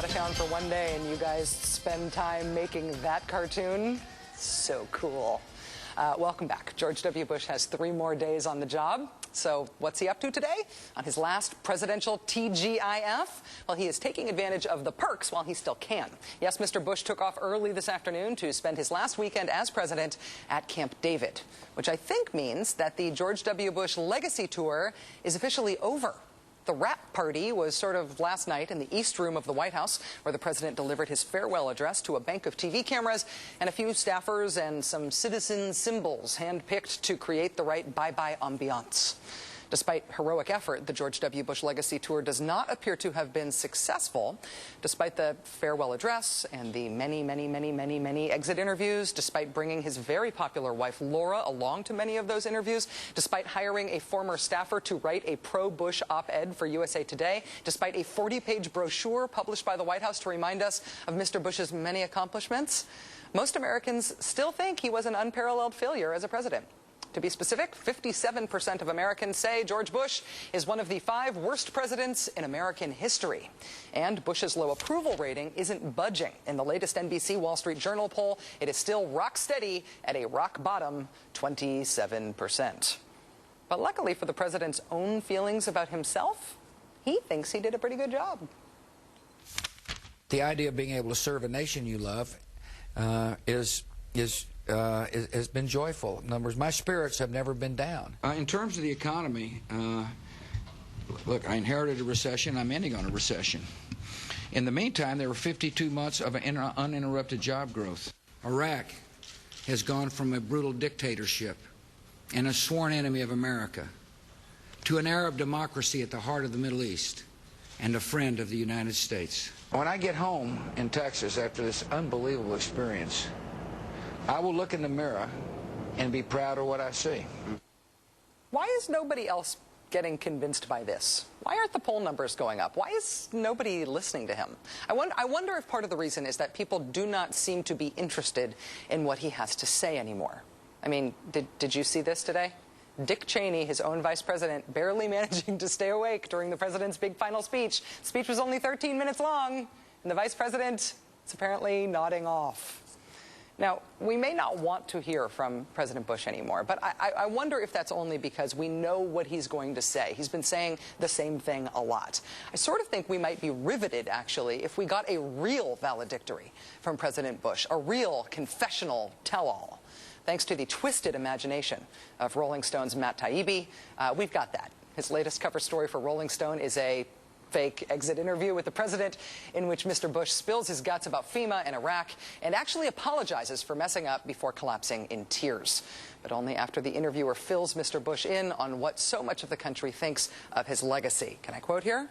out of town for one day and you guys spend time making that cartoon? So cool. Welcome back. George W. Bush has 3 more days on the job. So what's he up to today? On his last presidential TGIF? Well, he is taking advantage of the perks while he still can. Yes, Mr. Bush took off early this afternoon to spend his last weekend as president at Camp David, which I think means that the George W. Bush Legacy Tour is officially over. The wrap party was sort of last night in the East Room of the White House, where the president delivered his farewell address to a bank of TV cameras and a few staffers and some citizen symbols handpicked to create the right bye-bye ambiance. Despite heroic effort, the George W. Bush Legacy Tour does not appear to have been successful. Despite the farewell address and the many exit interviews, despite bringing his very popular wife Laura along to many of those interviews, despite hiring a former staffer to write a pro-Bush op-ed for USA Today, despite a 40-page brochure published by the White House to remind us of Mr. Bush's many accomplishments, most Americans still think he was an unparalleled failure as a president. To be specific, 57% of Americans say George Bush is one of the 5 worst presidents in American history. And Bush's low approval rating isn't budging. In the latest NBC Wall Street Journal poll, it is still rock steady at a rock bottom 27%. But luckily for the president's own feelings about himself, he thinks he did a pretty good job. The idea of being able to serve a nation you love has been joyful. In other words, my spirits have never been down. In terms of the economy, look, I inherited a recession. I'm ending on a recession. In the meantime, there were 52 months of uninterrupted job growth. Iraq has gone from a brutal dictatorship and a sworn enemy of America to an Arab democracy at the heart of the Middle East and a friend of the United States. When I get home in Texas after this unbelievable experience, I will look in the mirror and be proud of what I see. Why is nobody else getting convinced by this? Why aren't the poll numbers going up? Why is nobody listening to him? I wonder if part of the reason is that people do not seem to be interested in what he has to say anymore. I mean, did you see this today? Dick Cheney, his own vice president, barely managing to stay awake during the president's big final speech. The speech was only 13 minutes long, and the vice president is apparently nodding off. Now, we may not want to hear from President Bush anymore, but I wonder if that's only because we know what he's going to say. He's been saying the same thing a lot. I sort of think we might be riveted, actually, if we got a real valedictory from President Bush, a real confessional tell-all. Thanks to the twisted imagination of Rolling Stone's Matt Taibbi, we've got that. His latest cover story for Rolling Stone is a fake exit interview with the president in which Mr. Bush spills his guts about FEMA and Iraq and actually apologizes for messing up before collapsing in tears. But only after the interviewer fills Mr. Bush in on what so much of the country thinks of his legacy. Can I quote here?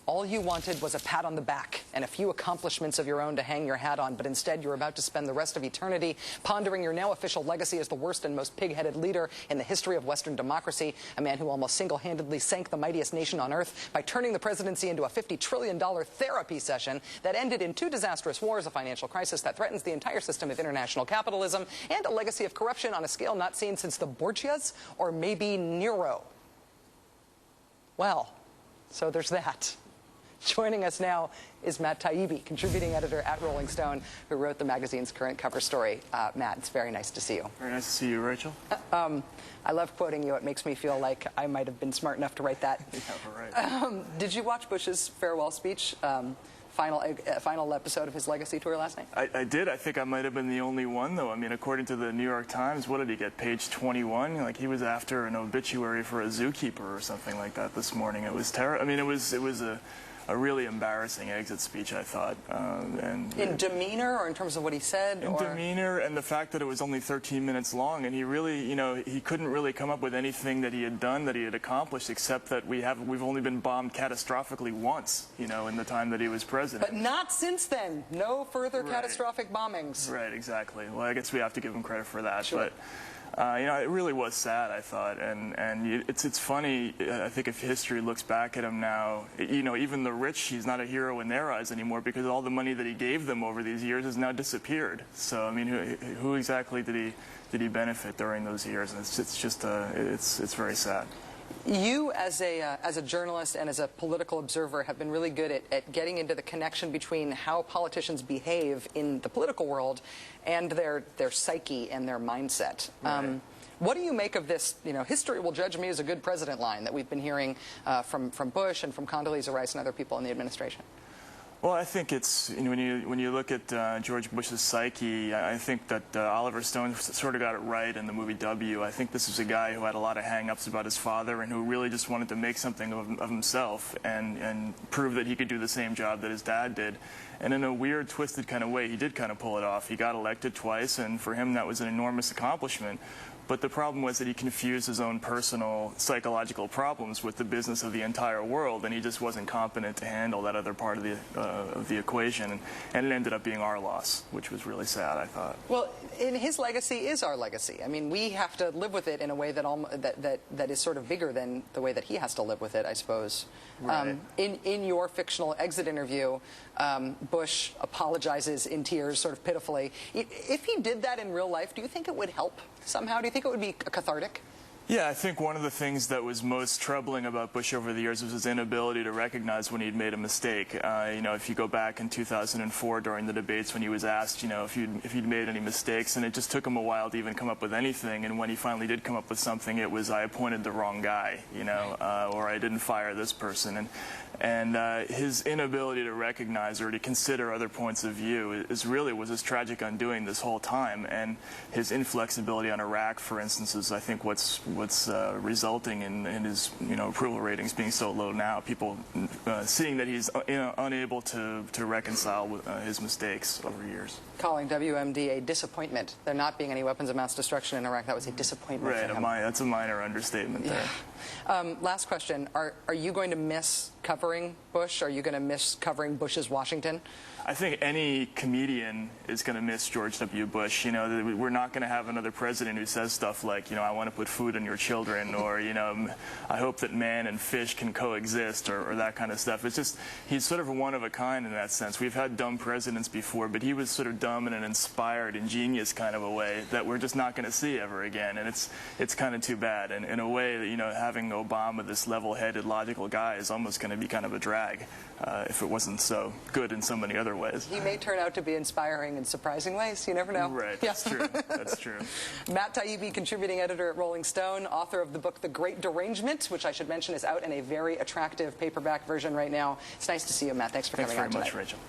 "All you wanted was a pat on the back and a few accomplishments of your own to hang your hat on, but instead you're about to spend the rest of eternity pondering your now official legacy as the worst and most pig-headed leader in the history of Western democracy, a man who almost single-handedly sank the mightiest nation on earth by turning the presidency into a $50 trillion therapy session that ended in 2 disastrous wars, a financial crisis that threatens the entire system of international capitalism, and a legacy of corruption on a scale not seen since the Borgias or maybe Nero." Well, so there's that. Joining us now is Matt Taibbi, contributing editor at Rolling Stone, who wrote the magazine's current cover story. Matt, it's very nice to see you. Very nice to see you, Rachel. I love quoting you. It makes me feel like I might have been smart enough to write that. Yeah, right. Did you watch Bush's farewell speech, final episode of his Legacy Tour last night? I did. I think I might have been the only one, though. I mean, according to the New York Times, what did he get, page 21? Like, he was after an obituary for a zookeeper or something like that this morning. It was terrible. I mean, it was a really embarrassing exit speech, I thought. In demeanor, or in terms of what he said? In demeanor, and the fact that it was only 13 minutes long, and he really, he couldn't really come up with anything that he had done, that he had accomplished, except that we've only been bombed catastrophically once, in the time that he was president. But not since then. No further catastrophic bombings. Right, exactly. Well, I guess we have to give him credit for that. Sure. But it really was sad, I thought, and it's funny. I think if history looks back at him now, even the rich, he's not a hero in their eyes anymore because all the money that he gave them over these years has now disappeared. So I mean, who exactly did he benefit during those years? And it's just it's very sad. You, as a journalist and as a political observer, have been really good at getting into the connection between how politicians behave in the political world and their psyche and their mindset. Right. What do you make of this, history will judge me as a good president line that we've been hearing from Bush and from Condoleezza Rice and other people in the administration? Well, I think it's, when you look at George Bush's psyche, I think that Oliver Stone sort of got it right in the movie W. I think this is a guy who had a lot of hang-ups about his father and who really just wanted to make something of himself and prove that he could do the same job that his dad did. And in a weird, twisted kind of way, he did kind of pull it off. He got elected twice, and for him that was an enormous accomplishment. But the problem was that he confused his own personal psychological problems with the business of the entire world, and he just wasn't competent to handle that other part of the equation. And it ended up being our loss, which was really sad, I thought. Well, his legacy is our legacy. I mean, we have to live with it in a way that is sort of bigger than the way that he has to live with it, I suppose. Right. In your fictional exit interview, Bush apologizes in tears, sort of pitifully. If he did that in real life, do you think it would help somehow? Do you think it would be cathartic? Yeah, I think one of the things that was most troubling about Bush over the years was his inability to recognize when he'd made a mistake. If you go back in 2004 during the debates when he was asked, if he'd made any mistakes, and it just took him a while to even come up with anything. And when he finally did come up with something, it was, I appointed the wrong guy, or I didn't fire this person. And his inability to recognize or to consider other points of view was his tragic undoing this whole time. And his inflexibility on Iraq, for instance, is I think what's resulting in his approval ratings being so low now. People seeing that he's unable to reconcile with his mistakes over years. Calling WMD a disappointment. There not being any weapons of mass destruction in Iraq, that was a disappointment for him. That's a minor understatement there. Last question. Are you going to miss covering Bush? Are you going to miss covering Bush's Washington? I think any comedian is going to miss George W. Bush. We're not going to have another president who says stuff like, I want to put food in your children, or, I hope that man and fish can coexist, or that kind of stuff. It's just, he's sort of one of a kind in that sense. We've had dumb presidents before, but he was sort of dumb in an inspired, ingenious kind of a way that we're just not going to see ever again. And it's kind of too bad. And in a way that, having Obama, this level-headed, logical guy, is almost going to be kind of a drag if it wasn't so good in so many other ways. He may turn out to be inspiring in surprising ways. You never know. Right. That's true. That's true. Matt Taibbi, contributing editor at Rolling Stone, author of the book The Great Derangement, which I should mention is out in a very attractive paperback version right now. It's nice to see you, Matt. Thanks for coming on tonight. Thanks very much, Rachel.